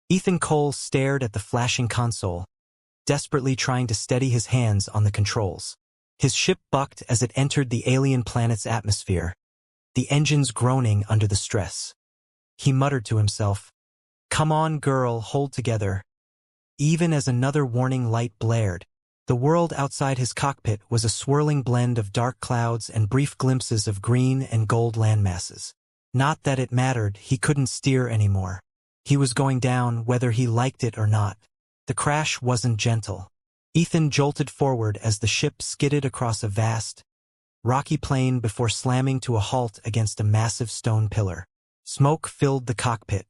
Ethan Cole stared at the flashing console, desperately trying to steady his hands on the controls. His ship bucked as it entered the alien planet's atmosphere, the engines groaning under the stress. He muttered to himself, "Come on, girl, hold together." Even as another warning light blared, the world outside his cockpit was a swirling blend of dark clouds and brief glimpses of green and gold landmasses. Not that it mattered, he couldn't steer anymore. He was going down whether he liked it or not. The crash wasn't gentle. Ethan jolted forward as the ship skidded across a vast, rocky plain before slamming to a halt against a massive stone pillar. Smoke filled the cockpit.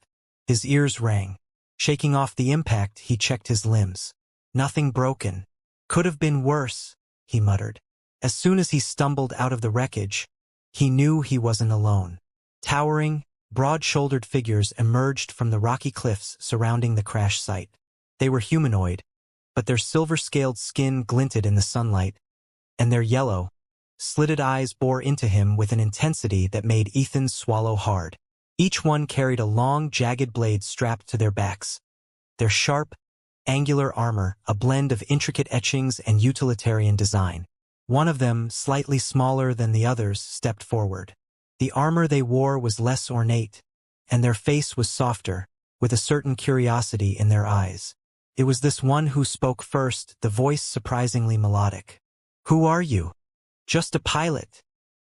His ears rang. Shaking off the impact, he checked his limbs. Nothing broken. Could have been worse, he muttered. As soon as he stumbled out of the wreckage, he knew he wasn't alone. Towering, broad-shouldered figures emerged from the rocky cliffs surrounding the crash site. They were humanoid, but their silver-scaled skin glinted in the sunlight, and their yellow, slitted eyes bore into him with an intensity that made Ethan swallow hard. Each one carried a long, jagged blade strapped to their backs. Their sharp, angular armor, a blend of intricate etchings and utilitarian design. One of them, slightly smaller than the others, stepped forward. The armor they wore was less ornate, and their face was softer, with a certain curiosity in their eyes. It was this one who spoke first, the voice surprisingly melodic. "Who are you?" "Just a pilot,"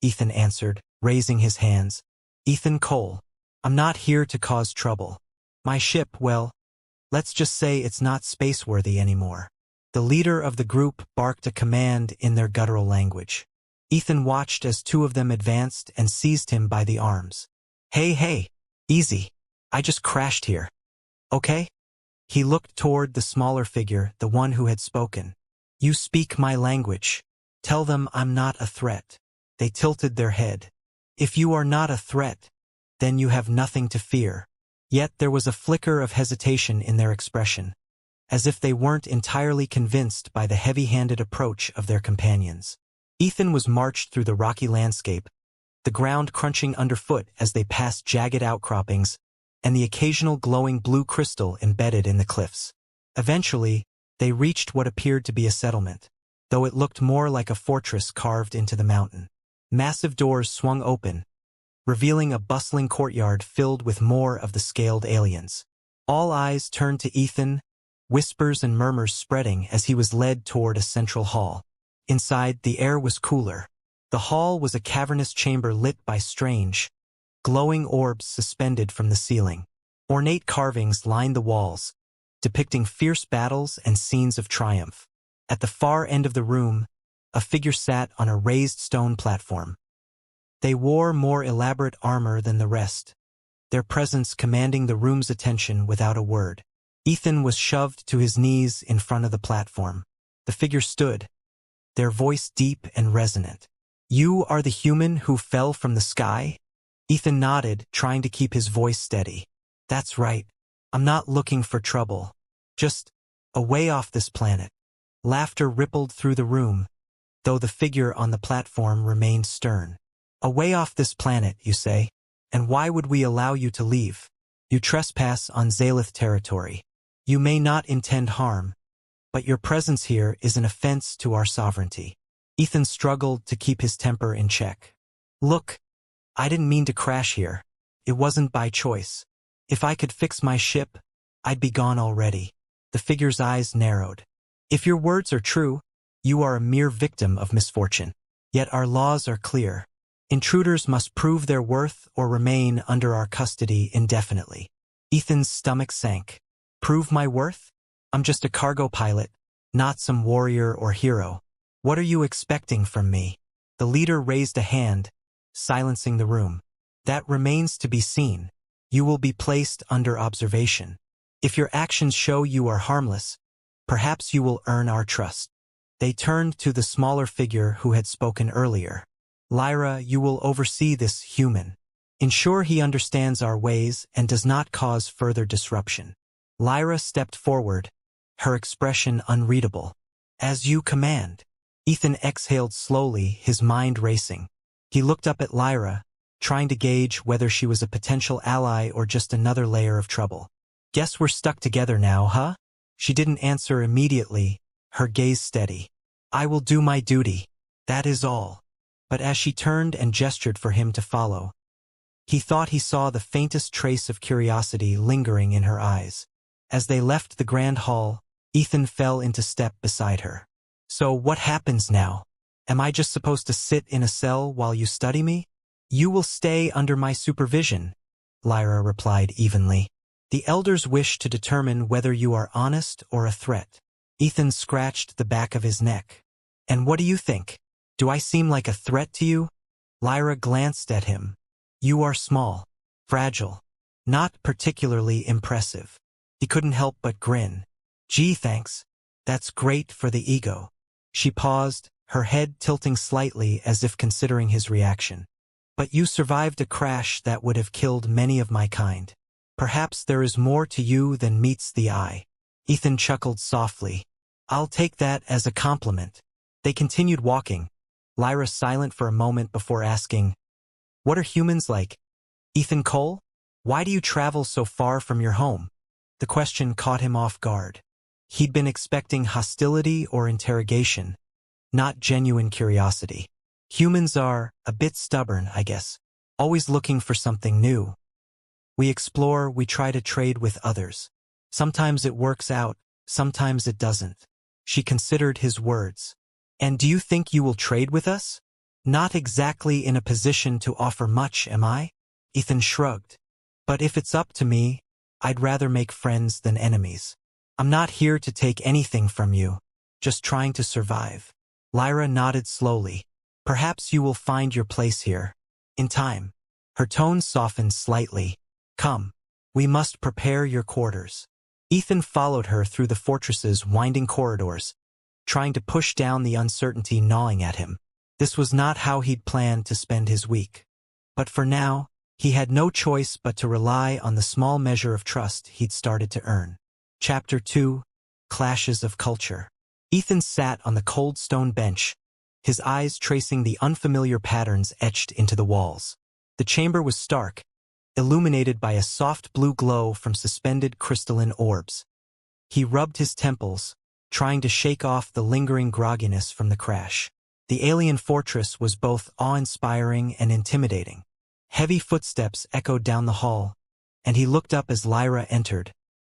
Ethan answered, raising his hands. "Ethan Cole. I'm not here to cause trouble. My ship, well, let's just say it's not spaceworthy anymore." The leader of the group barked a command in their guttural language. Ethan watched as two of them advanced and seized him by the arms. Hey, easy. I just crashed here. Okay?" He looked toward the smaller figure, the one who had spoken. "You speak my language. Tell them I'm not a threat." They tilted their head. "If you are not a threat, then you have nothing to fear." Yet there was a flicker of hesitation in their expression, as if they weren't entirely convinced by the heavy-handed approach of their companions. Ethan was marched through the rocky landscape, the ground crunching underfoot as they passed jagged outcroppings and the occasional glowing blue crystal embedded in the cliffs. Eventually, they reached what appeared to be a settlement, though it looked more like a fortress carved into the mountain. Massive doors swung open, revealing a bustling courtyard filled with more of the scaled aliens. All eyes turned to Ethan, whispers and murmurs spreading as he was led toward a central hall. Inside, the air was cooler. The hall was a cavernous chamber lit by strange, glowing orbs suspended from the ceiling. Ornate carvings lined the walls, depicting fierce battles and scenes of triumph. At the far end of the room, a figure sat on a raised stone platform. They wore more elaborate armor than the rest, their presence commanding the room's attention without a word. Ethan was shoved to his knees in front of the platform. The figure stood, their voice deep and resonant. "You are the human who fell from the sky?" Ethan nodded, trying to keep his voice steady. "That's right. I'm not looking for trouble. Just away off this planet." Laughter rippled through the room, though the figure on the platform remained stern. "Away off this planet, you say? And why would we allow you to leave? You trespass on Zalith territory. You may not intend harm, but your presence here is an offense to our sovereignty." Ethan struggled to keep his temper in check. "Look, I didn't mean to crash here. It wasn't by choice. If I could fix my ship, I'd be gone already." The figure's eyes narrowed. "If your words are true, you are a mere victim of misfortune. Yet our laws are clear. Intruders must prove their worth or remain under our custody indefinitely." Ethan's stomach sank. "Prove my worth? I'm just a cargo pilot, not some warrior or hero. What are you expecting from me?" The leader raised a hand, silencing the room. "That remains to be seen. You will be placed under observation. If your actions show you are harmless, perhaps you will earn our trust." They turned to the smaller figure who had spoken earlier. "Lyra, you will oversee this human. Ensure he understands our ways and does not cause further disruption." Lyra stepped forward, her expression unreadable. "As you command." Ethan exhaled slowly, his mind racing. He looked up at Lyra, trying to gauge whether she was a potential ally or just another layer of trouble. Guess we're stuck together now, huh? She didn't answer immediately, her gaze steady. I will do my duty. That is all. But as she turned and gestured for him to follow, he thought he saw the faintest trace of curiosity lingering in her eyes. As they left the grand hall, Ethan fell into step beside her. So what happens now? Am I just supposed to sit in a cell while you study me? You will stay under my supervision, Lyra replied evenly. The elders wish to determine whether you are honest or a threat. Ethan scratched the back of his neck. And what do you think? Do I seem like a threat to you? Lyra glanced at him. You are small, fragile, not particularly impressive. He couldn't help but grin. Gee, thanks. That's great for the ego. She paused, her head tilting slightly as if considering his reaction. But you survived a crash that would have killed many of my kind. Perhaps there is more to you than meets the eye. Ethan chuckled softly. I'll take that as a compliment. They continued walking, Lyra silent for a moment before asking, What are humans like? Ethan Cole? Why do you travel so far from your home? The question caught him off guard. He'd been expecting hostility or interrogation, not genuine curiosity. Humans are a bit stubborn, I guess, always looking for something new. We explore, we try to trade with others. Sometimes it works out, sometimes it doesn't. She considered his words. And do you think you will trade with us? Not exactly in a position to offer much, am I? Ethan shrugged. But if it's up to me, I'd rather make friends than enemies. I'm not here to take anything from you, just trying to survive. Lyra nodded slowly. Perhaps you will find your place here. In time. Her tone softened slightly. Come. We must prepare your quarters. Ethan followed her through the fortress's winding corridors, trying to push down the uncertainty gnawing at him. This was not how he'd planned to spend his week. But for now, he had no choice but to rely on the small measure of trust he'd started to earn. Chapter 2: Clashes of Culture. Ethan sat on the cold stone bench, his eyes tracing the unfamiliar patterns etched into the walls. The chamber was stark, illuminated by a soft blue glow from suspended crystalline orbs. He rubbed his temples, trying to shake off the lingering grogginess from the crash. The alien fortress was both awe-inspiring and intimidating. Heavy footsteps echoed down the hall, and he looked up as Lyra entered,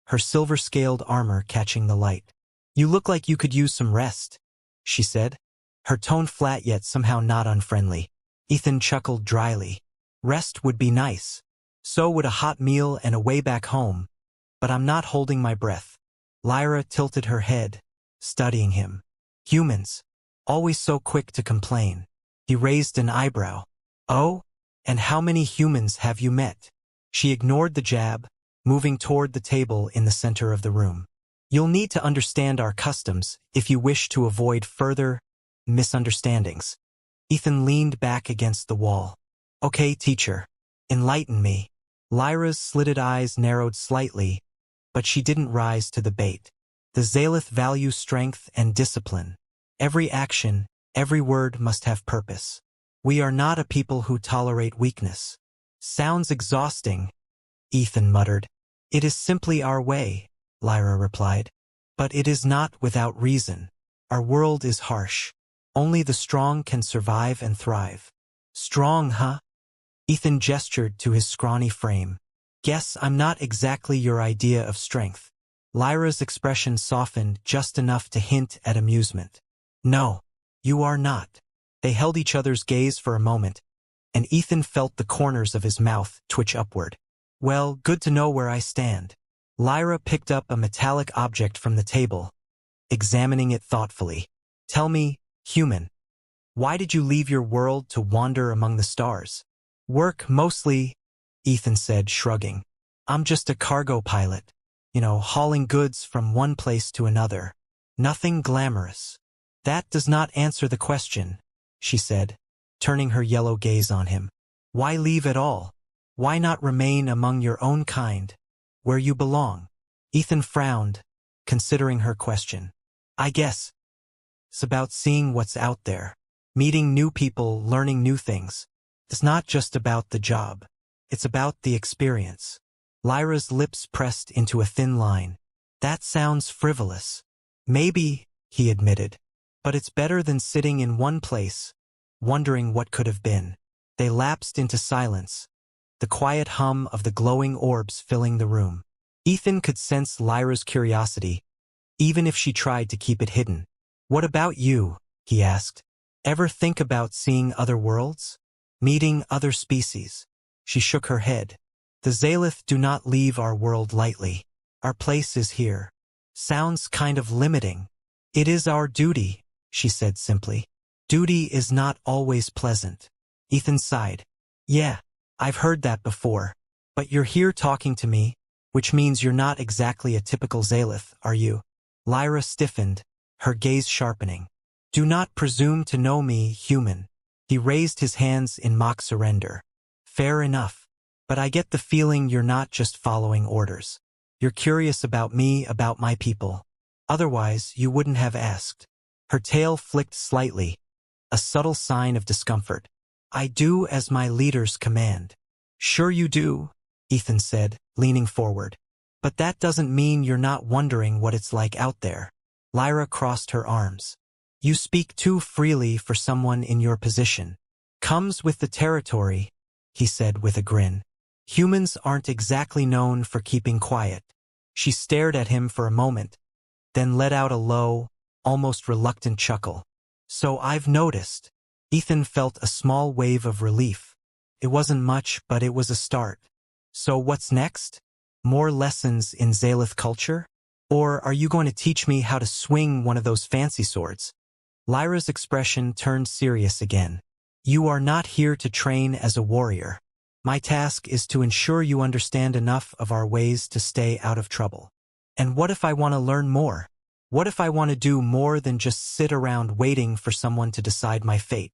her silver-scaled armor catching the light. You look like you could use some rest, she said, her tone flat yet somehow not unfriendly. Ethan chuckled dryly. Rest would be nice. So would a hot meal and a way back home, but I'm not holding my breath. Lyra tilted her head, studying him. Humans, always so quick to complain. He raised an eyebrow. Oh? And how many humans have you met? She ignored the jab, moving toward the table in the center of the room. You'll need to understand our customs if you wish to avoid further misunderstandings. Ethan leaned back against the wall. Okay, teacher. Enlighten me. Lyra's slitted eyes narrowed slightly, but she didn't rise to the bait. The Zalith value strength and discipline. Every action, every word must have purpose. We are not a people who tolerate weakness. Sounds exhausting, Ethan muttered. It is simply our way, Lyra replied. But it is not without reason. Our world is harsh. Only the strong can survive and thrive. Strong, huh? Ethan gestured to his scrawny frame. Guess I'm not exactly your idea of strength. Lyra's expression softened just enough to hint at amusement. No, you are not. They held each other's gaze for a moment, and Ethan felt the corners of his mouth twitch upward. Well, good to know where I stand. Lyra picked up a metallic object from the table, examining it thoughtfully. Tell me, human, why did you leave your world to wander among the stars? Work mostly, Ethan said, shrugging. I'm just a cargo pilot, hauling goods from one place to another. Nothing glamorous. That does not answer the question, she said, turning her yellow gaze on him. Why leave at all? Why not remain among your own kind, where you belong? Ethan frowned, considering her question. I guess it's about seeing what's out there, meeting new people, learning new things. It's not just about the job. It's about the experience. Lyra's lips pressed into a thin line. That sounds frivolous. Maybe, he admitted. But it's better than sitting in one place, wondering what could have been. They lapsed into silence, the quiet hum of the glowing orbs filling the room. Ethan could sense Lyra's curiosity, even if she tried to keep it hidden. What about you? He asked. Ever think about seeing other worlds? Meeting other species? She shook her head. The Zaelith do not leave our world lightly. Our place is here. Sounds kind of limiting. It is our duty, she said simply. Duty is not always pleasant. Ethan sighed. Yeah, I've heard that before. But you're here talking to me, which means you're not exactly a typical Zaelith, are you? Lyra stiffened, her gaze sharpening. Do not presume to know me, human. He raised his hands in mock surrender. Fair enough. But I get the feeling you're not just following orders. You're curious about me, about my people. Otherwise, you wouldn't have asked. Her tail flicked slightly, a subtle sign of discomfort. I do as my leaders command. Sure you do, Ethan said, leaning forward. But that doesn't mean you're not wondering what it's like out there. Lyra crossed her arms. You speak too freely for someone in your position. Comes with the territory, he said with a grin. Humans aren't exactly known for keeping quiet. She stared at him for a moment, then let out a low, almost reluctant chuckle. So I've noticed. Ethan felt a small wave of relief. It wasn't much, but it was a start. So what's next? More lessons in Zaelith culture? Or are you going to teach me how to swing one of those fancy swords? Lyra's expression turned serious again. You are not here to train as a warrior. My task is to ensure you understand enough of our ways to stay out of trouble. And what if I want to learn more? What if I want to do more than just sit around waiting for someone to decide my fate?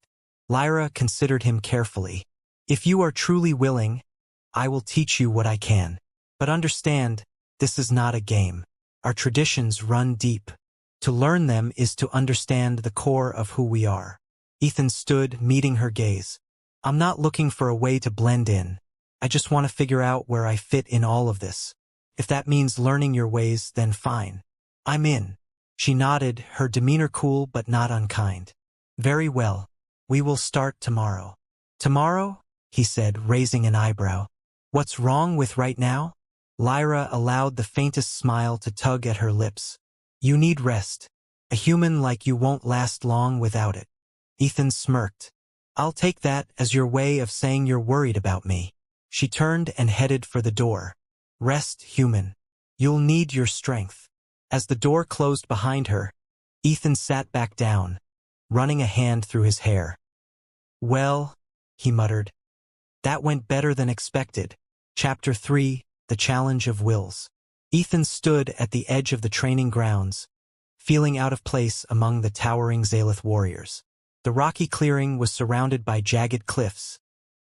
Lyra considered him carefully. If you are truly willing, I will teach you what I can. But understand, this is not a game. Our traditions run deep. To learn them is to understand the core of who we are. Ethan stood, meeting her gaze. I'm not looking for a way to blend in. I just want to figure out where I fit in all of this. If that means learning your ways, then fine. I'm in. She nodded, her demeanor cool but not unkind. Very well. We will start tomorrow. Tomorrow? He said, raising an eyebrow. What's wrong with right now? Lyra allowed the faintest smile to tug at her lips. You need rest. A human like you won't last long without it. Ethan smirked. I'll take that as your way of saying you're worried about me. She turned and headed for the door. Rest, human. You'll need your strength. As the door closed behind her, Ethan sat back down, running a hand through his hair. Well, he muttered. That went better than expected. Chapter 3, The Challenge of Wills. Ethan stood at the edge of the training grounds, feeling out of place among the towering Zaelith warriors. The rocky clearing was surrounded by jagged cliffs,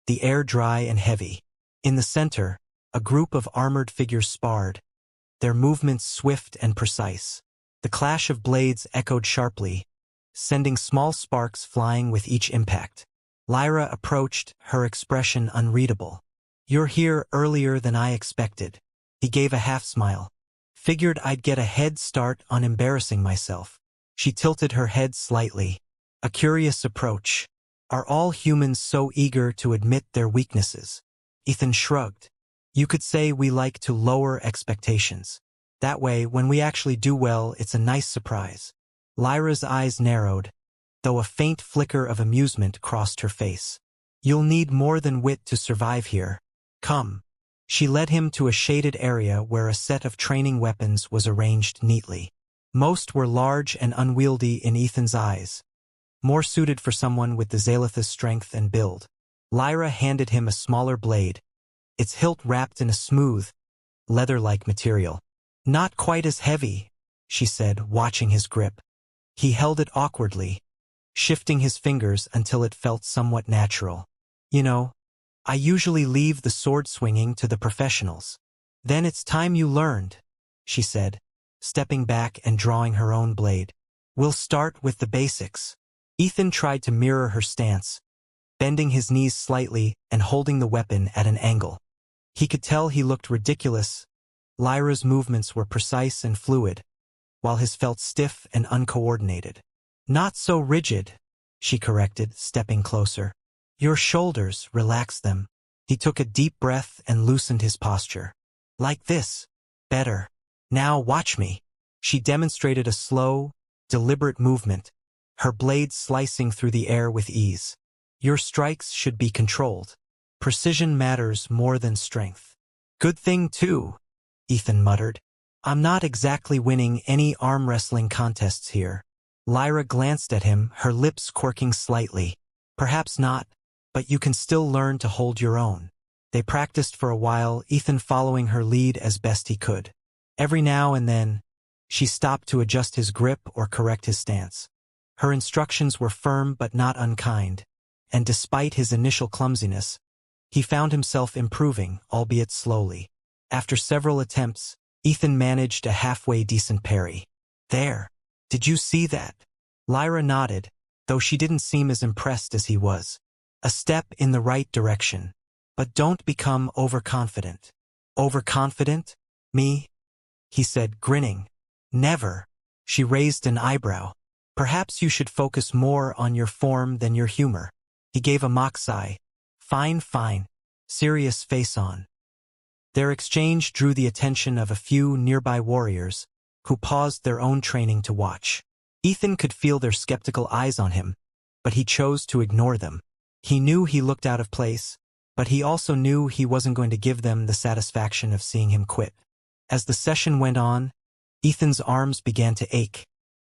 the air dry and heavy. In the center, a group of armored figures sparred, their movements swift and precise. The clash of blades echoed sharply, sending small sparks flying with each impact. Lyra approached, her expression unreadable. You're here earlier than I expected. He gave a half-smile. Figured I'd get a head start on embarrassing myself. She tilted her head slightly. A curious approach. Are all humans so eager to admit their weaknesses? Ethan shrugged. You could say we like to lower expectations. That way, when we actually do well, it's a nice surprise. Lyra's eyes narrowed, though a faint flicker of amusement crossed her face. You'll need more than wit to survive here. Come. She led him to a shaded area where a set of training weapons was arranged neatly. Most were large and unwieldy in Ethan's eyes, more suited for someone with the Zaelith's strength and build. Lyra handed him a smaller blade, its hilt wrapped in a smooth, leather-like material. Not quite as heavy, she said, watching his grip. He held it awkwardly, shifting his fingers until it felt somewhat natural. You know, I usually leave the sword swinging to the professionals. Then it's time you learned, she said, stepping back and drawing her own blade. We'll start with the basics. Ethan tried to mirror her stance, bending his knees slightly and holding the weapon at an angle. He could tell he looked ridiculous. Lyra's movements were precise and fluid, while his felt stiff and uncoordinated. Not so rigid, she corrected, stepping closer. Your shoulders, relax them. He took a deep breath and loosened his posture. Like this. Better. Now watch me. She demonstrated a slow, deliberate movement, her blades slicing through the air with ease. Your strikes should be controlled. Precision matters more than strength. Good thing, too, Ethan muttered. I'm not exactly winning any arm wrestling contests here. Lyra glanced at him, her lips quirking slightly. Perhaps not, but you can still learn to hold your own. They practiced for a while, Ethan following her lead as best he could. Every now and then, she stopped to adjust his grip or correct his stance. Her instructions were firm but not unkind, and despite his initial clumsiness, he found himself improving, albeit slowly. After several attempts, Ethan managed a halfway decent parry. There. Did you see that? Lyra nodded, though she didn't seem as impressed as he was. A step in the right direction. But don't become overconfident. Overconfident? Me? He said, grinning. Never. She raised an eyebrow. Perhaps you should focus more on your form than your humor. He gave a mock sigh. Fine, fine. Serious face on. Their exchange drew the attention of a few nearby warriors, who paused their own training to watch. Ethan could feel their skeptical eyes on him, but he chose to ignore them. He knew he looked out of place, but he also knew he wasn't going to give them the satisfaction of seeing him quit. As the session went on, Ethan's arms began to ache,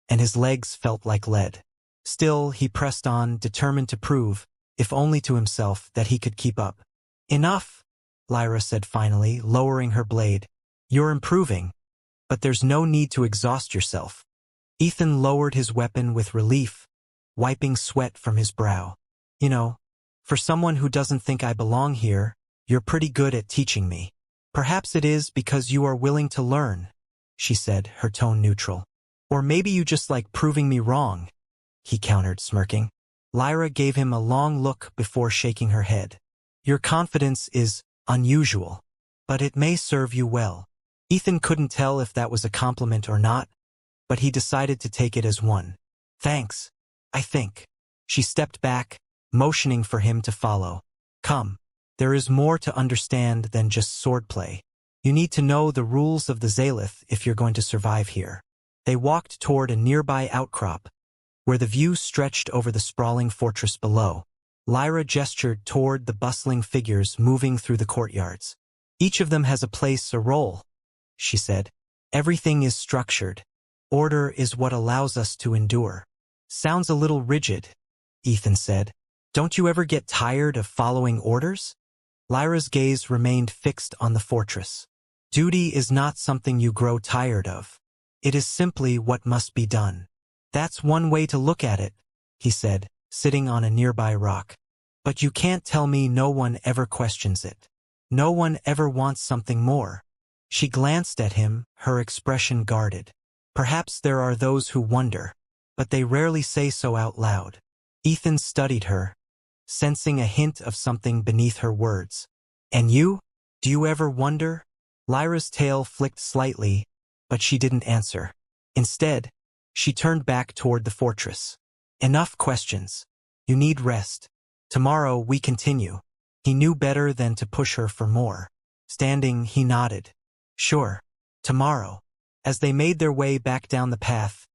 and his legs felt like lead. Still, he pressed on, determined to prove, if only to himself, that he could keep up. Enough, Lyra said finally, lowering her blade. You're improving, but there's no need to exhaust yourself. Ethan lowered his weapon with relief, wiping sweat from his brow. You know, for someone who doesn't think I belong here, you're pretty good at teaching me. Perhaps it is because you are willing to learn, she said, her tone neutral. Or maybe you just like proving me wrong, he countered, smirking. Lyra gave him a long look before shaking her head. Your confidence is unusual, but it may serve you well. Ethan couldn't tell if that was a compliment or not, but he decided to take it as one. Thanks, I think. She stepped back, motioning for him to follow. Come. There is more to understand than just swordplay. You need to know the rules of the Zalith if you're going to survive here. They walked toward a nearby outcrop, where the view stretched over the sprawling fortress below. Lyra gestured toward the bustling figures moving through the courtyards. Each of them has a place, a role, she said. Everything is structured. Order is what allows us to endure. Sounds a little rigid, Ethan said. Don't you ever get tired of following orders? Lyra's gaze remained fixed on the fortress. Duty is not something you grow tired of. It is simply what must be done. That's one way to look at it, he said, sitting on a nearby rock. But you can't tell me no one ever questions it. No one ever wants something more. She glanced at him, her expression guarded. Perhaps there are those who wonder, but they rarely say so out loud. Ethan studied her, sensing a hint of something beneath her words. And you? Do you ever wonder? Lyra's tail flicked slightly, but she didn't answer. Instead, she turned back toward the fortress. Enough questions. You need rest. Tomorrow we continue. He knew better than to push her for more. Standing, he nodded. Sure. Tomorrow. As they made their way back down the path,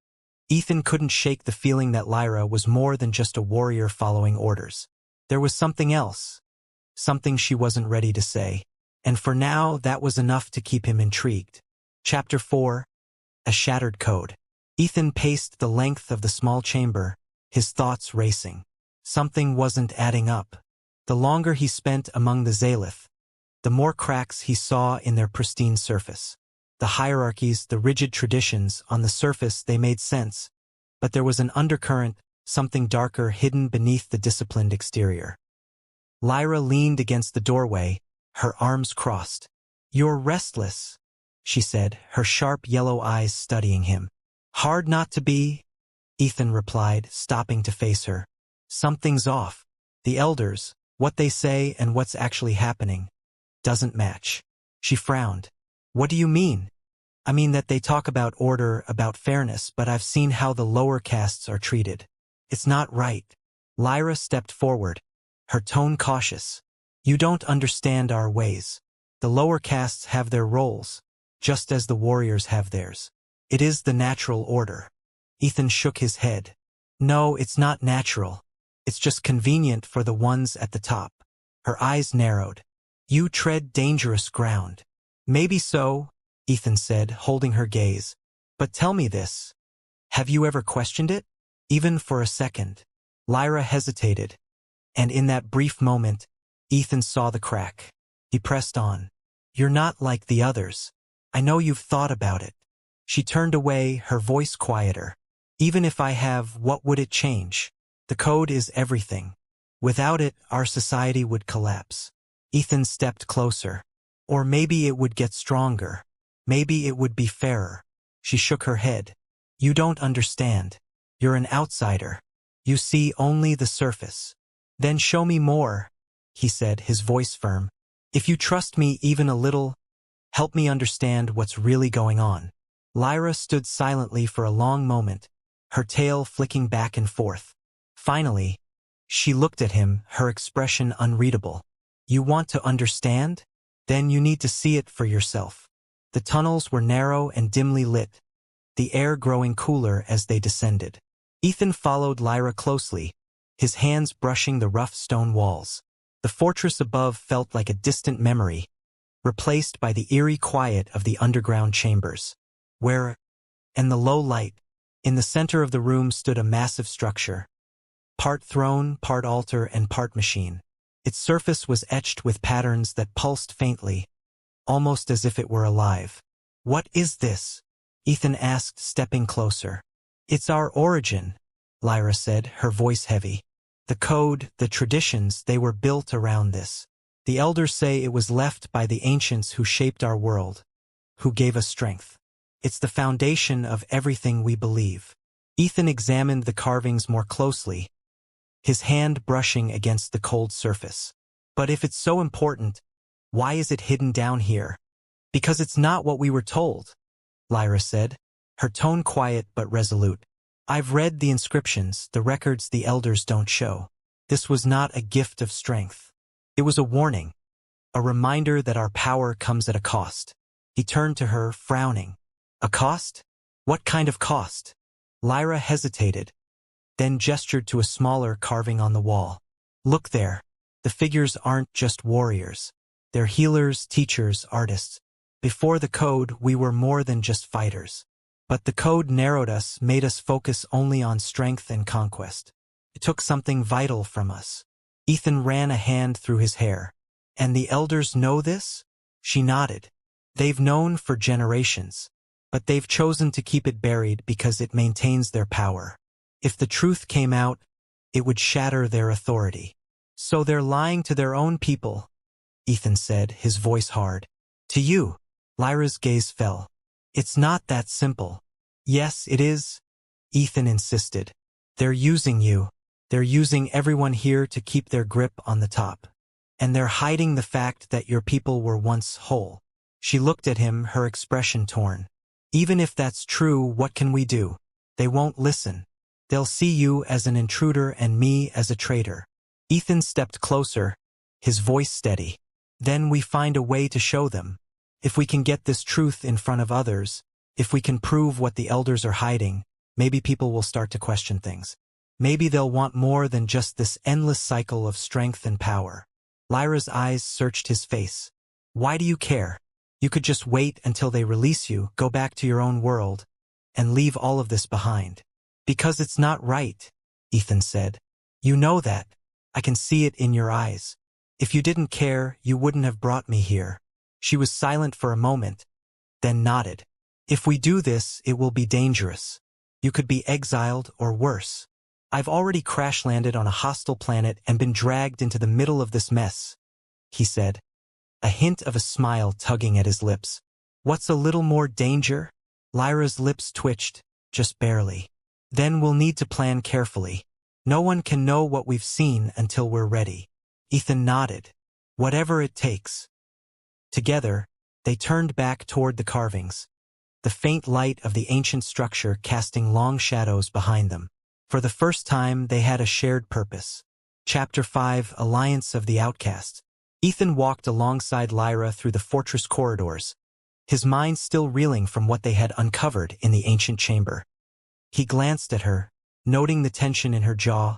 Ethan couldn't shake the feeling that Lyra was more than just a warrior following orders. There was something else. Something she wasn't ready to say. And for now, that was enough to keep him intrigued. Chapter 4. A Shattered Code. Ethan paced the length of the small chamber, his thoughts racing. Something wasn't adding up. The longer he spent among the Zalith, the more cracks he saw in their pristine surface. The hierarchies, the rigid traditions, on the surface they made sense, but there was an undercurrent, something darker hidden beneath the disciplined exterior. Lyra leaned against the doorway, her arms crossed. You're restless, she said, her sharp yellow eyes studying him. Hard not to be, Ethan replied, stopping to face her. Something's off. The elders, what they say and what's actually happening, doesn't match. She frowned. What do you mean? I mean that they talk about order, about fairness, but I've seen how the lower castes are treated. It's not right. Lyra stepped forward, her tone cautious. You don't understand our ways. The lower castes have their roles, just as the warriors have theirs. It is the natural order. Ethan shook his head. No, it's not natural. It's just convenient for the ones at the top. Her eyes narrowed. You tread dangerous ground. Maybe so, Ethan said, holding her gaze. But tell me this. Have you ever questioned it? Even for a second. Lyra hesitated, and in that brief moment, Ethan saw the crack. He pressed on. You're not like the others. I know you've thought about it. She turned away, her voice quieter. Even if I have, what would it change? The code is everything. Without it, our society would collapse. Ethan stepped closer. Or maybe it would get stronger. Maybe it would be fairer. She shook her head. You don't understand. You're an outsider. You see only the surface. Then show me more, he said, his voice firm. If you trust me even a little, help me understand what's really going on. Lyra stood silently for a long moment, her tail flicking back and forth. Finally, she looked at him, her expression unreadable. You want to understand? Then you need to see it for yourself. The tunnels were narrow and dimly lit, the air growing cooler as they descended. Ethan followed Lyra closely, his hands brushing the rough stone walls. The fortress above felt like a distant memory, replaced by the eerie quiet of the underground chambers. In the low light, in the center of the room stood a massive structure, part throne, part altar, and part machine. Its surface was etched with patterns that pulsed faintly, almost as if it were alive. What is this? Ethan asked, stepping closer. It's our origin, Lyra said, her voice heavy. The code, the traditions, they were built around this. The elders say it was left by the ancients who shaped our world, who gave us strength. It's the foundation of everything we believe. Ethan examined the carvings more closely, his hand brushing against the cold surface. But if it's so important, why is it hidden down here? Because it's not what we were told, Lyra said, her tone quiet but resolute. I've read the inscriptions, the records the elders don't show. This was not a gift of strength. It was a warning, a reminder that our power comes at a cost. He turned to her, frowning. A cost? What kind of cost? Lyra hesitated, then gestured to a smaller carving on the wall. Look there. The figures aren't just warriors. They're healers, teachers, artists. Before the code, we were more than just fighters. But the code narrowed us, made us focus only on strength and conquest. It took something vital from us. Ethan ran a hand through his hair. And the elders know this? She nodded. They've known for generations. But they've chosen to keep it buried because it maintains their power. If the truth came out, it would shatter their authority. So they're lying to their own people, Ethan said, his voice hard. To you. Lyra's gaze fell. It's not that simple. Yes, it is, Ethan insisted. They're using you. They're using everyone here to keep their grip on the top. And they're hiding the fact that your people were once whole. She looked at him, her expression torn. Even if that's true, what can we do? They won't listen. They'll see you as an intruder and me as a traitor. Ethan stepped closer, his voice steady. Then we find a way to show them. If we can get this truth in front of others, if we can prove what the elders are hiding, maybe people will start to question things. Maybe they'll want more than just this endless cycle of strength and power. Lyra's eyes searched his face. Why do you care? You could just wait until they release you, go back to your own world, and leave all of this behind. Because it's not right, Ethan said. You know that. I can see it in your eyes. If you didn't care, you wouldn't have brought me here. She was silent for a moment, then nodded. If we do this, it will be dangerous. You could be exiled or worse. I've already crash-landed on a hostile planet and been dragged into the middle of this mess, he said, a hint of a smile tugging at his lips. What's a little more danger? Lyra's lips twitched, just barely. Then we'll need to plan carefully. No one can know what we've seen until we're ready. Ethan nodded. Whatever it takes. Together, they turned back toward the carvings, the faint light of the ancient structure casting long shadows behind them. For the first time, they had a shared purpose. Chapter 5: Alliance of the Outcast. Ethan walked alongside Lyra through the fortress corridors, his mind still reeling from what they had uncovered in the ancient chamber. He glanced at her, noting the tension in her jaw,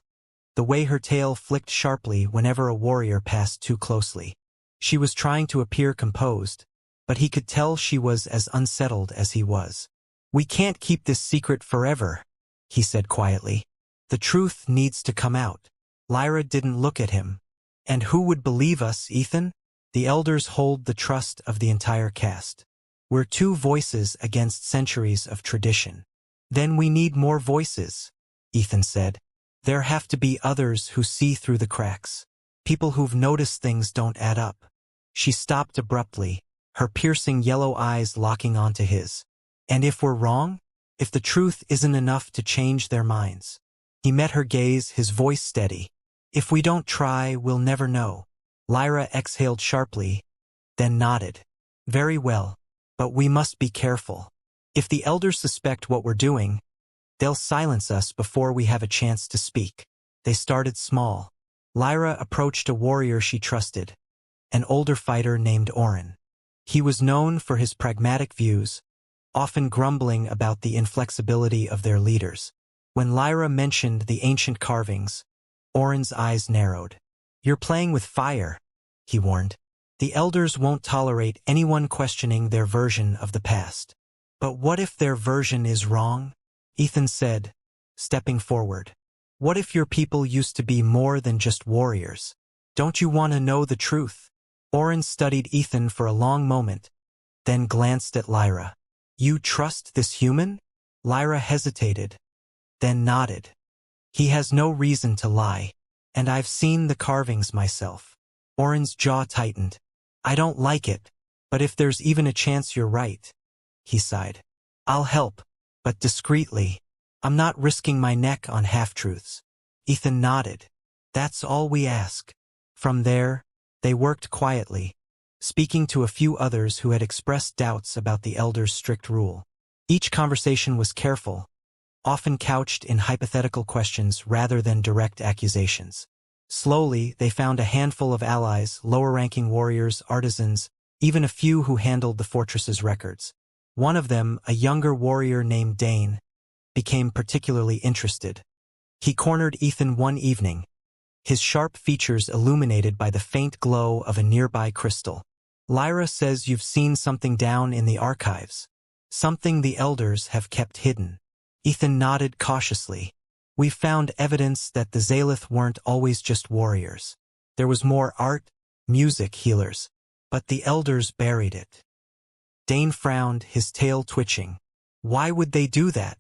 the way her tail flicked sharply whenever a warrior passed too closely. She was trying to appear composed, but he could tell she was as unsettled as he was. "We can't keep this secret forever," he said quietly. "The truth needs to come out." Lyra didn't look at him. "And who would believe us, Ethan? The elders hold the trust of the entire cast. We're two voices against centuries of tradition." "Then we need more voices," Ethan said. "There have to be others who see through the cracks. People who've noticed things don't add up." She stopped abruptly, her piercing yellow eyes locking onto his. "And if we're wrong? If the truth isn't enough to change their minds?" He met her gaze, his voice steady. "If we don't try, we'll never know." Lyra exhaled sharply, then nodded. "Very well, but we must be careful. If the elders suspect what we're doing, they'll silence us before we have a chance to speak." They started small. Lyra approached a warrior she trusted, an older fighter named Orin. He was known for his pragmatic views, often grumbling about the inflexibility of their leaders. When Lyra mentioned the ancient carvings, Orin's eyes narrowed. "You're playing with fire," he warned. "The elders won't tolerate anyone questioning their version of the past." "But what if their version is wrong?" Ethan said, stepping forward. "What if your people used to be more than just warriors? Don't you want to know the truth?" Orin studied Ethan for a long moment, then glanced at Lyra. "You trust this human?" Lyra hesitated, then nodded. "He has no reason to lie, and I've seen the carvings myself." Orin's jaw tightened. "I don't like it, but if there's even a chance you're right," he sighed. "I'll help, but discreetly. I'm not risking my neck on half-truths." Ethan nodded. "That's all we ask." From there, they worked quietly, speaking to a few others who had expressed doubts about the elders' strict rule. Each conversation was careful, often couched in hypothetical questions rather than direct accusations. Slowly, they found a handful of allies, lower-ranking warriors, artisans, even a few who handled the fortress's records. One of them, a younger warrior named Dane, became particularly interested. He cornered Ethan one evening, his sharp features illuminated by the faint glow of a nearby crystal. "Lyra says you've seen something down in the archives, something the elders have kept hidden." Ethan nodded cautiously. "We've found evidence that the Zalith weren't always just warriors. There was more art, music, healers, but the elders buried it." Dane frowned, his tail twitching. "Why would they do that?"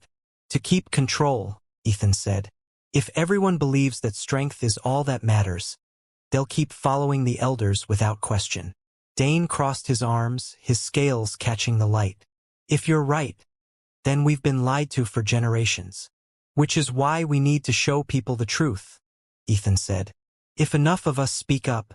"To keep control," Ethan said. "If everyone believes that strength is all that matters, they'll keep following the elders without question." Dane crossed his arms, his scales catching the light. "If you're right, then we've been lied to for generations. Which is why we need to show people the truth," Ethan said. "If enough of us speak up,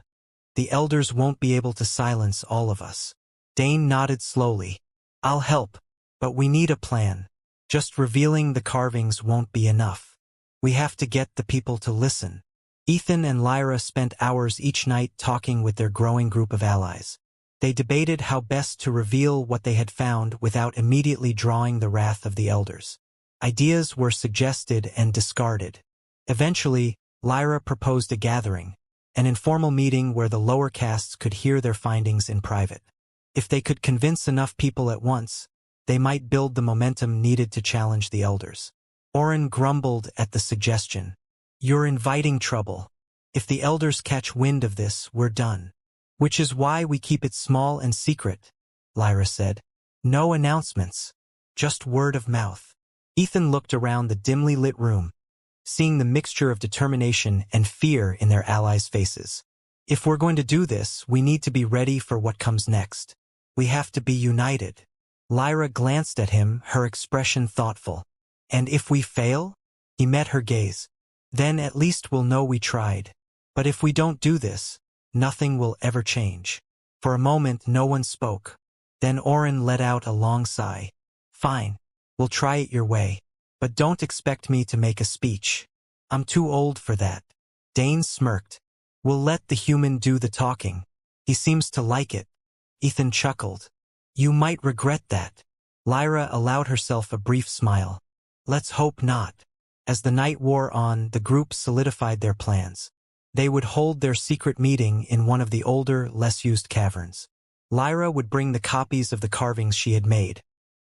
the elders won't be able to silence all of us." Dane nodded slowly. "I'll help, but we need a plan. Just revealing the carvings won't be enough. We have to get the people to listen." Ethan and Lyra spent hours each night talking with their growing group of allies. They debated how best to reveal what they had found without immediately drawing the wrath of the elders. Ideas were suggested and discarded. Eventually, Lyra proposed a gathering, an informal meeting where the lower castes could hear their findings in private. If they could convince enough people at once, they might build the momentum needed to challenge the elders. Orin grumbled at the suggestion. "You're inviting trouble. If the elders catch wind of this, we're done." "Which is why we keep it small and secret," Lyra said. "No announcements, just word of mouth." Ethan looked around the dimly lit room, seeing the mixture of determination and fear in their allies' faces. "If we're going to do this, we need to be ready for what comes next. We have to be united." Lyra glanced at him, her expression thoughtful. "And if we fail?" He met her gaze. "Then at least we'll know we tried. But if we don't do this, nothing will ever change." For a moment, no one spoke. Then Orin let out a long sigh. Fine. We'll try it your way. But don't expect me to make a speech. I'm too old for that. Dane smirked. We'll let the human do the talking. He seems to like it. Ethan chuckled. You might regret that. Lyra allowed herself a brief smile. Let's hope not. As the night wore on, the group solidified their plans. They would hold their secret meeting in one of the older, less-used caverns. Lyra would bring the copies of the carvings she had made.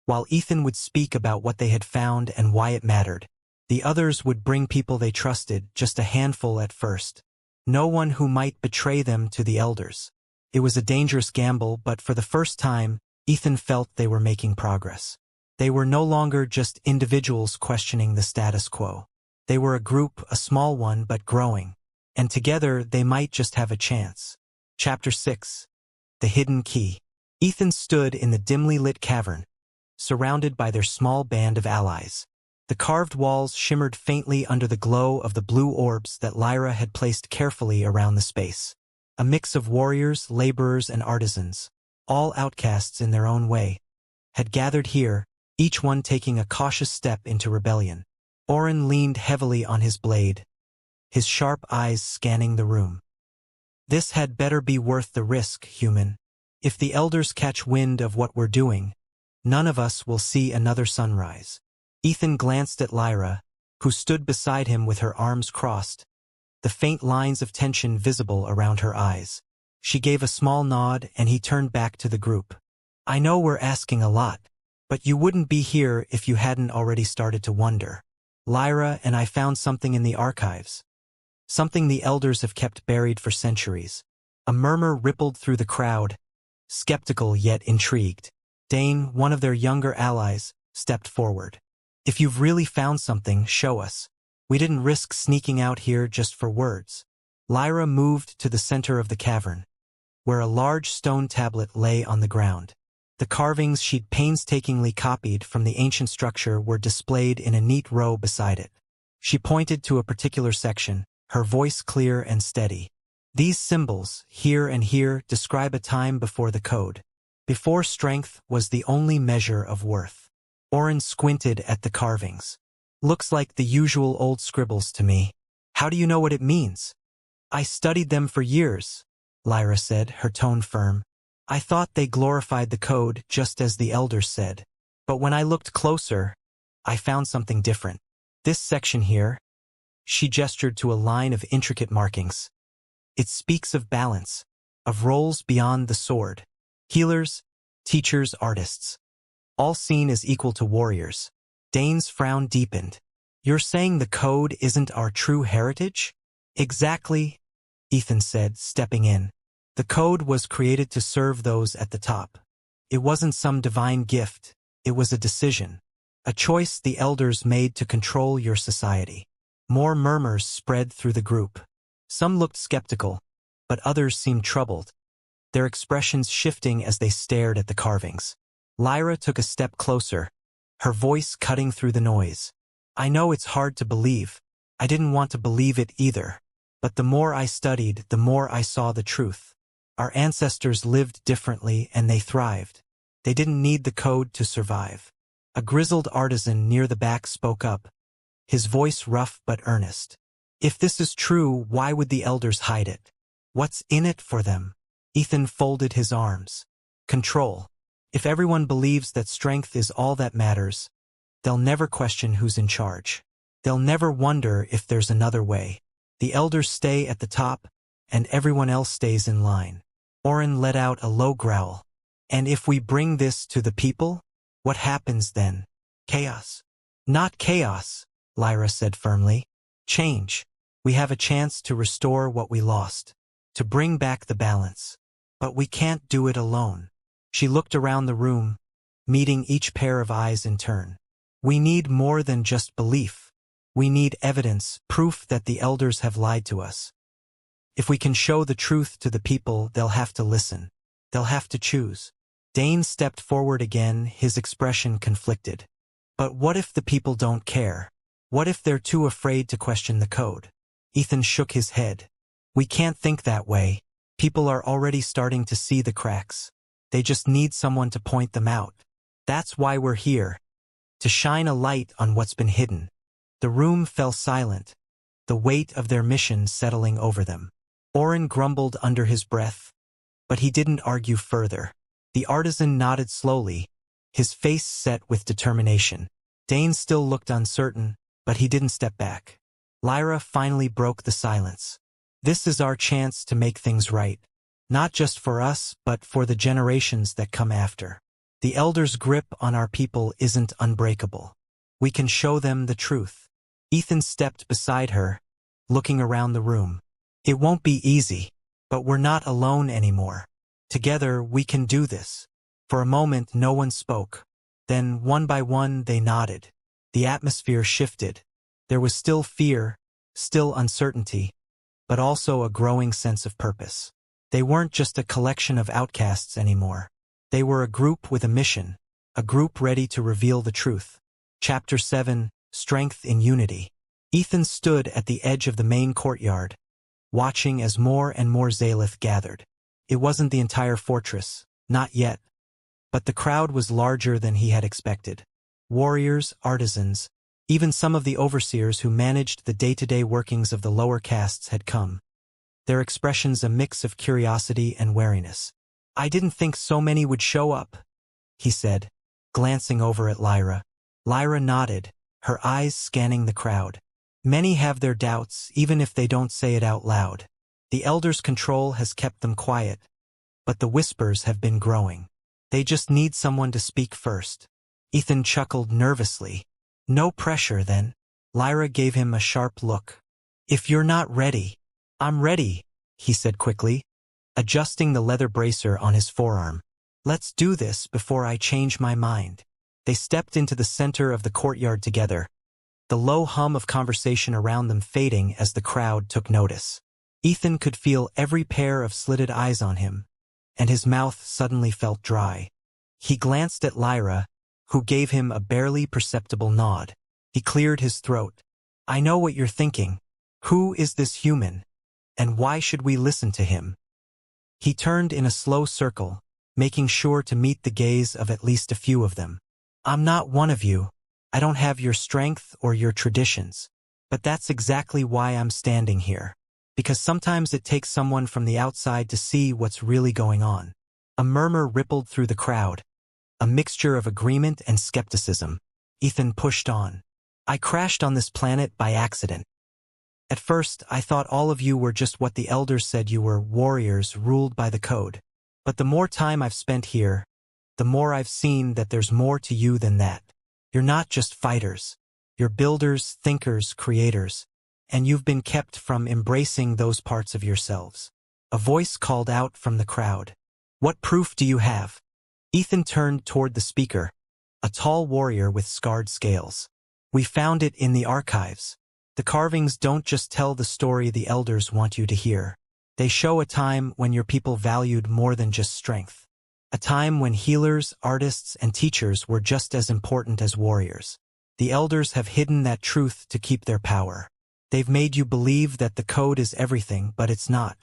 While Ethan would speak about what they had found and why it mattered, the others would bring people they trusted, just a handful at first. No one who might betray them to the elders. It was a dangerous gamble, but for the first time, Ethan felt they were making progress. They were no longer just individuals questioning the status quo. They were a group, a small one but growing. And together they might just have a chance. Chapter 6. The Hidden Key. Ethan stood in the dimly lit cavern, surrounded by their small band of allies. The carved walls shimmered faintly under the glow of the blue orbs that Lyra had placed carefully around the space. A mix of warriors, laborers, and artisans, all outcasts in their own way, had gathered here, each one taking a cautious step into rebellion. Orin leaned heavily on his blade, his sharp eyes scanning the room. This had better be worth the risk, human. If the elders catch wind of what we're doing, none of us will see another sunrise. Ethan glanced at Lyra, who stood beside him with her arms crossed, the faint lines of tension visible around her eyes. She gave a small nod and he turned back to the group. I know we're asking a lot, but you wouldn't be here if you hadn't already started to wonder. Lyra and I found something in the archives. Something the elders have kept buried for centuries. A murmur rippled through the crowd, skeptical yet intrigued. Dane, one of their younger allies, stepped forward. If you've really found something, show us. We didn't risk sneaking out here just for words. Lyra moved to the center of the cavern, where a large stone tablet lay on the ground. The carvings she'd painstakingly copied from the ancient structure were displayed in a neat row beside it. She pointed to a particular section, her voice clear and steady. These symbols, here and here, describe a time before the code. Before strength was the only measure of worth. Orin squinted at the carvings. Looks like the usual old scribbles to me. How do you know what it means? I studied them for years, Lyra said, her tone firm. I thought they glorified the code just as the elders said. But when I looked closer, I found something different. This section here, she gestured to a line of intricate markings. It speaks of balance, of roles beyond the sword. Healers, teachers, artists. All seen as equal to warriors. Dane's frown deepened. You're saying the code isn't our true heritage? Exactly, Ethan said, stepping in. The code was created to serve those at the top. It wasn't some divine gift, it was a decision. A choice the elders made to control your society. More murmurs spread through the group. Some looked skeptical, but others seemed troubled, their expressions shifting as they stared at the carvings. Lyra took a step closer, her voice cutting through the noise. I know it's hard to believe. I didn't want to believe it either. But the more I studied, the more I saw the truth. Our ancestors lived differently and they thrived. They didn't need the code to survive. A grizzled artisan near the back spoke up, his voice rough but earnest. If this is true, why would the elders hide it? What's in it for them? Ethan folded his arms. Control. If everyone believes that strength is all that matters, they'll never question who's in charge. They'll never wonder if there's another way. The elders stay at the top, and everyone else stays in line. Orin let out a low growl. And if we bring this to the people, what happens then? Chaos. Not chaos, Lyra said firmly. Change. We have a chance to restore what we lost, to bring back the balance. But we can't do it alone. She looked around the room, meeting each pair of eyes in turn. We need more than just belief. We need evidence, proof that the elders have lied to us. If we can show the truth to the people, they'll have to listen. They'll have to choose. Dane stepped forward again, his expression conflicted. But what if the people don't care? What if they're too afraid to question the code? Ethan shook his head. We can't think that way. People are already starting to see the cracks. They just need someone to point them out. That's why we're here. To shine a light on what's been hidden. The room fell silent, the weight of their mission settling over them. Orin grumbled under his breath, but he didn't argue further. The artisan nodded slowly, his face set with determination. Dane still looked uncertain, but he didn't step back. Lyra finally broke the silence. This is our chance to make things right. Not just for us, but for the generations that come after. The Elder's grip on our people isn't unbreakable. We can show them the truth. Ethan stepped beside her, looking around the room. It won't be easy, but we're not alone anymore. Together, we can do this. For a moment, no one spoke. Then, one by one, they nodded. The atmosphere shifted. There was still fear, still uncertainty, but also a growing sense of purpose. They weren't just a collection of outcasts anymore. They were a group with a mission, a group ready to reveal the truth. Chapter 7, Strength in Unity. Ethan stood at the edge of the main courtyard, watching as more and more Zaelith gathered. It wasn't the entire fortress, not yet. But the crowd was larger than he had expected. Warriors, artisans, even some of the overseers who managed the day-to-day workings of the lower castes had come. Their expressions a mix of curiosity and wariness. "I didn't think so many would show up," he said, glancing over at Lyra. Lyra nodded, her eyes scanning the crowd. Many have their doubts, even if they don't say it out loud. The Elder's control has kept them quiet, but the whispers have been growing. They just need someone to speak first. Ethan chuckled nervously. "No pressure, then." Lyra gave him a sharp look. "If you're not ready." "I'm ready," he said quickly, adjusting the leather bracer on his forearm. "Let's do this before I change my mind." They stepped into the center of the courtyard together, the low hum of conversation around them fading as the crowd took notice. Ethan could feel every pair of slitted eyes on him, and his mouth suddenly felt dry. He glanced at Lyra, who gave him a barely perceptible nod. He cleared his throat. "I know what you're thinking. Who is this human? And why should we listen to him?" He turned in a slow circle, making sure to meet the gaze of at least a few of them. "I'm not one of you. I don't have your strength or your traditions. But that's exactly why I'm standing here. Because sometimes it takes someone from the outside to see what's really going on." A murmur rippled through the crowd, a mixture of agreement and skepticism. Ethan pushed on. "I crashed on this planet by accident. At first, I thought all of you were just what the Elders said you were, warriors ruled by the code. But the more time I've spent here, the more I've seen that there's more to you than that. You're not just fighters. You're builders, thinkers, creators. And you've been kept from embracing those parts of yourselves." A voice called out from the crowd. "What proof do you have?" Ethan turned toward the speaker, a tall warrior with scarred scales. "We found it in the archives. The carvings don't just tell the story the Elders want you to hear. They show a time when your people valued more than just strength. A time when healers, artists, and teachers were just as important as warriors. The Elders have hidden that truth to keep their power. They've made you believe that the code is everything, but it's not.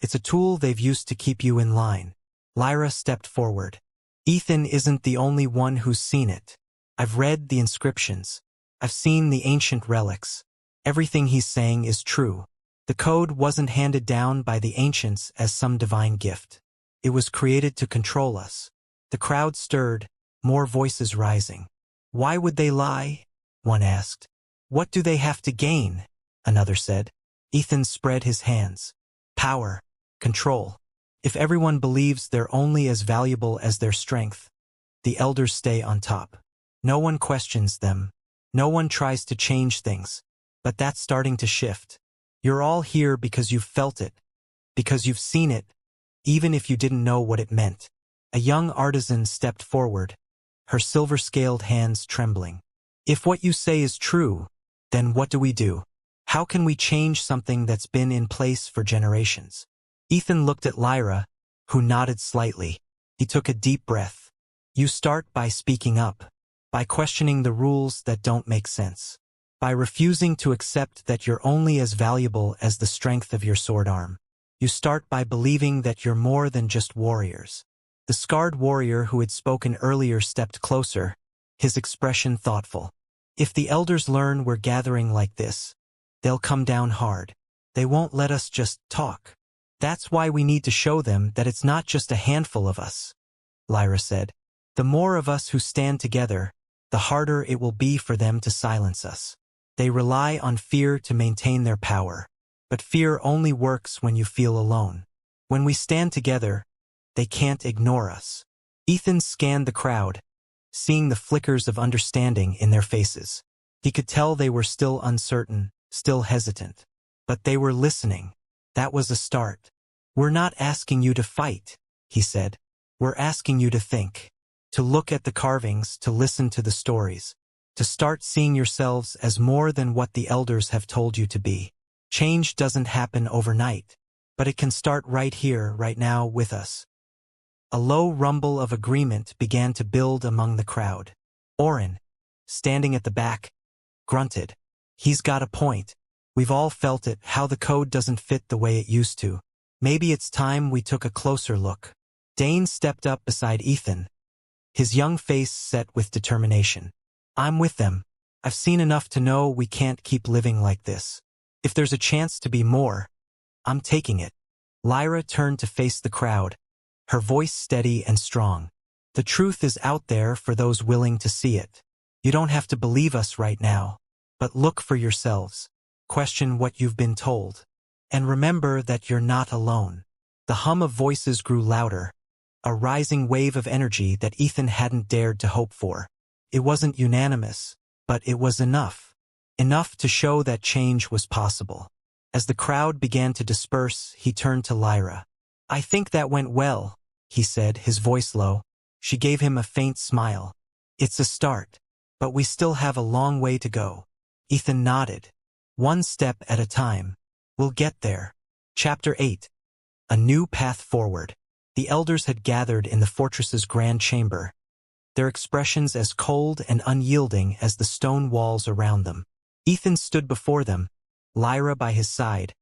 It's a tool they've used to keep you in line." Lyra stepped forward. "Ethan isn't the only one who's seen it. I've read the inscriptions. I've seen the ancient relics. Everything he's saying is true. The code wasn't handed down by the ancients as some divine gift. It was created to control us." The crowd stirred, more voices rising. "Why would they lie?" one asked. "What do they have to gain?" another said. Ethan spread his hands. "Power. Control. If everyone believes they're only as valuable as their strength, the Elders stay on top. No one questions them. No one tries to change things. But that's starting to shift. You're all here because you've felt it, because you've seen it, even if you didn't know what it meant." A young artisan stepped forward, her silver-scaled hands trembling. "If what you say is true, then what do we do? How can we change something that's been in place for generations?" Ethan looked at Lyra, who nodded slightly. He took a deep breath. "You start by speaking up, by questioning the rules that don't make sense, by refusing to accept that you're only as valuable as the strength of your sword arm. You start by believing that you're more than just warriors. The scarred warrior who had spoken earlier stepped closer, his expression thoughtful. If the elders learn we're gathering like this, they'll come down hard. They won't let us just talk. That's why we need to show them that it's not just a handful of us, Lyra said. The more of us who stand together, the harder it will be for them to silence us. They rely on fear to maintain their power. But fear only works when you feel alone. When we stand together, they can't ignore us. Ethan scanned the crowd, seeing the flickers of understanding in their faces. He could tell they were still uncertain, still hesitant. But they were listening. That was a start. We're not asking you to fight, he said. We're asking you to think. To look at the carvings, to listen to the stories. To start seeing yourselves as more than what the elders have told you to be. Change doesn't happen overnight, but it can start right here, right now, with us. A low rumble of agreement began to build among the crowd. Oren, standing at the back, grunted. He's got a point. We've all felt it, how the code doesn't fit the way it used to. Maybe it's time we took a closer look. Dane stepped up beside Ethan, his young face set with determination. I'm with them. I've seen enough to know we can't keep living like this. If there's a chance to be more, I'm taking it. Lyra turned to face the crowd, her voice steady and strong. The truth is out there for those willing to see it. You don't have to believe us right now, but look for yourselves. Question what you've been told. And remember that you're not alone. The hum of voices grew louder, a rising wave of energy that Ethan hadn't dared to hope for. It wasn't unanimous, but it was enough. Enough to show that change was possible. As the crowd began to disperse, he turned to Lyra. I think that went well, he said, his voice low. She gave him a faint smile. It's a start, but we still have a long way to go. Ethan nodded. One step at a time. We'll get there. Chapter 8. A new path forward. The elders had gathered in the fortress's grand chamber, their expressions as cold and unyielding as the stone walls around them. Ethan stood before them, Lyra by his side,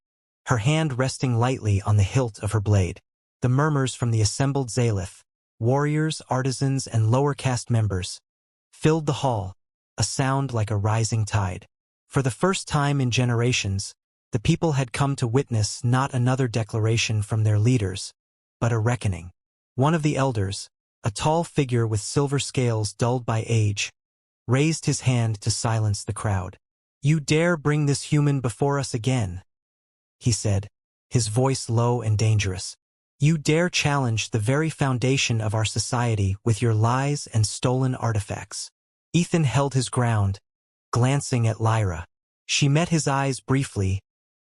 her hand resting lightly on the hilt of her blade. The murmurs from the assembled Zalith, warriors, artisans, and lower caste members, filled the hall, a sound like a rising tide. For the first time in generations, the people had come to witness not another declaration from their leaders, but a reckoning. One of the elders, a tall figure with silver scales dulled by age, raised his hand to silence the crowd. You dare bring this human before us again, he said, his voice low and dangerous. You dare challenge the very foundation of our society with your lies and stolen artifacts. Ethan held his ground, glancing at Lyra. She met his eyes briefly,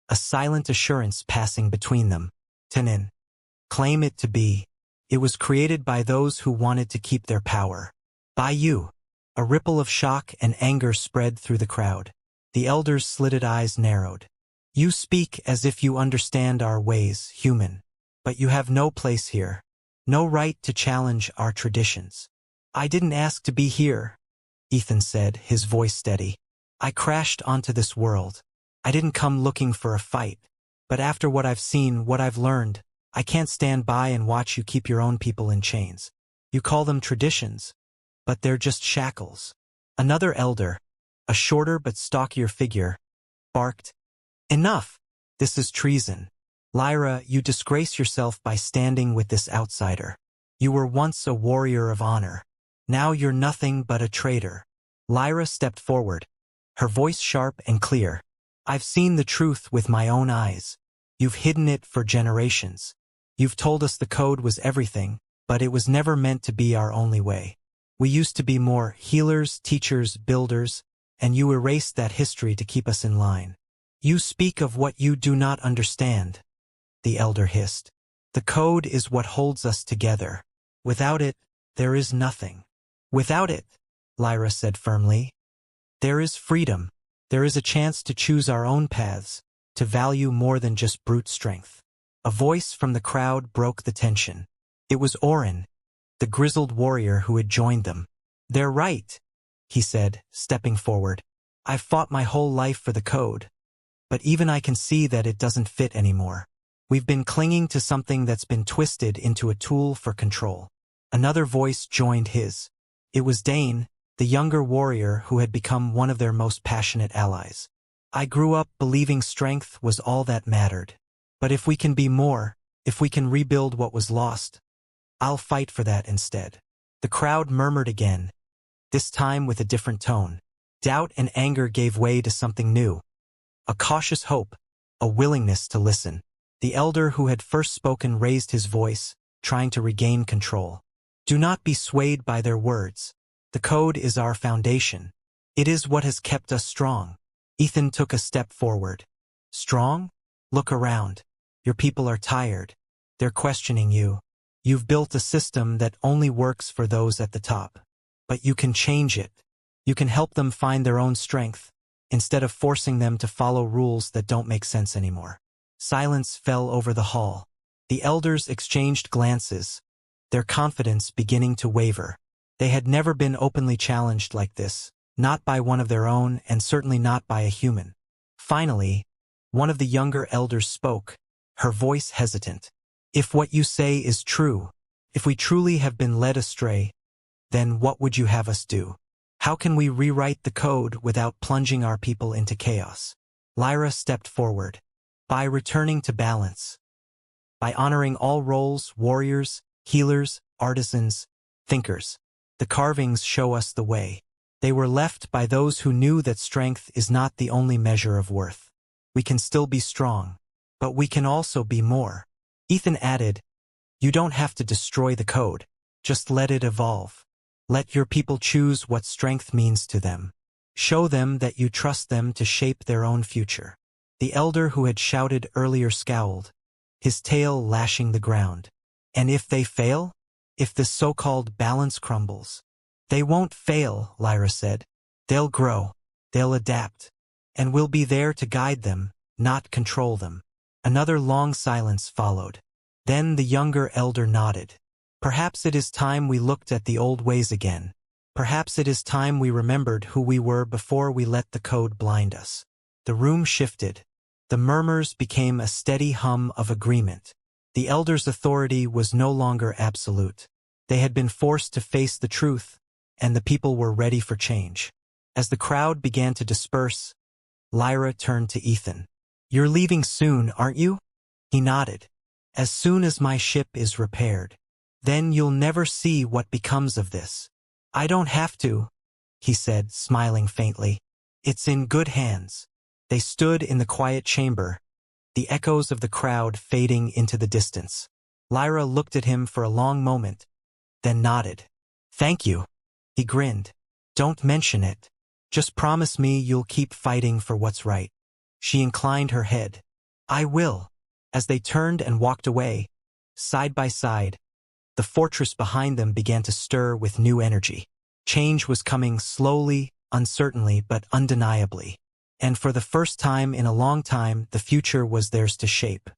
a silent assurance passing between them. Tanin. Claim it to be. It was created by those who wanted to keep their power. By you. A ripple of shock and anger spread through the crowd. The elders' slitted eyes narrowed. You speak as if you understand our ways, human. But you have no place here. No right to challenge our traditions. I didn't ask to be here, Ethan said, his voice steady. I crashed onto this world. I didn't come looking for a fight. But after what I've seen, what I've learned, I can't stand by and watch you keep your own people in chains. You call them traditions, but they're just shackles. Another elder, a shorter but stockier figure, barked, Enough! This is treason. Lyra, you disgrace yourself by standing with this outsider. You were once a warrior of honor. Now you're nothing but a traitor. Lyra stepped forward, her voice sharp and clear. I've seen the truth with my own eyes. You've hidden it for generations. You've told us the code was everything, but it was never meant to be our only way. We used to be more healers, teachers, builders, and you erased that history to keep us in line. You speak of what you do not understand, the elder hissed. The code is what holds us together. Without it, there is nothing. Without it, Lyra said firmly, there is freedom. There is a chance to choose our own paths, to value more than just brute strength. A voice from the crowd broke the tension. It was Oren, the grizzled warrior who had joined them. They're right, he said, stepping forward. I've fought my whole life for the code, but even I can see that it doesn't fit anymore. We've been clinging to something that's been twisted into a tool for control. Another voice joined his. It was Dane, the younger warrior who had become one of their most passionate allies. I grew up believing strength was all that mattered. But if we can be more, if we can rebuild what was lost, I'll fight for that instead. The crowd murmured again, this time with a different tone. Doubt and anger gave way to something new. A cautious hope, a willingness to listen. The elder who had first spoken raised his voice, trying to regain control. Do not be swayed by their words. The code is our foundation. It is what has kept us strong. Ethan took a step forward. Strong? Look around. Your people are tired. They're questioning you. You've built a system that only works for those at the top. But you can change it. You can help them find their own strength, instead of forcing them to follow rules that don't make sense anymore. Silence fell over the hall. The elders exchanged glances, their confidence beginning to waver. They had never been openly challenged like this, not by one of their own and certainly not by a human. Finally, one of the younger elders spoke, her voice hesitant. If what you say is true, if we truly have been led astray, then what would you have us do? How can we rewrite the code without plunging our people into chaos? Lyra stepped forward. By returning to balance. By honoring all roles, warriors, healers, artisans, thinkers. The carvings show us the way. They were left by those who knew that strength is not the only measure of worth. We can still be strong, but we can also be more. Ethan added, you don't have to destroy the code, just let it evolve. Let your people choose what strength means to them. Show them that you trust them to shape their own future. The elder who had shouted earlier scowled, his tail lashing the ground. And if they fail? If the so-called balance crumbles? They won't fail, Lyra said. They'll grow. They'll adapt. And we'll be there to guide them, not control them. Another long silence followed. Then the younger elder nodded. Perhaps it is time we looked at the old ways again. Perhaps it is time we remembered who we were before we let the code blind us. The room shifted. The murmurs became a steady hum of agreement. The elders' authority was no longer absolute. They had been forced to face the truth, and the people were ready for change. As the crowd began to disperse, Lyra turned to Ethan. You're leaving soon, aren't you? He nodded. As soon as my ship is repaired. Then you'll never see what becomes of this. I don't have to, he said, smiling faintly. It's in good hands. They stood in the quiet chamber, the echoes of the crowd fading into the distance. Lyra looked at him for a long moment, then nodded. Thank you. He grinned. Don't mention it. Just promise me you'll keep fighting for what's right. She inclined her head. I will. As they turned and walked away, side by side, the fortress behind them began to stir with new energy. Change was coming slowly, uncertainly, but undeniably. And for the first time in a long time, the future was theirs to shape.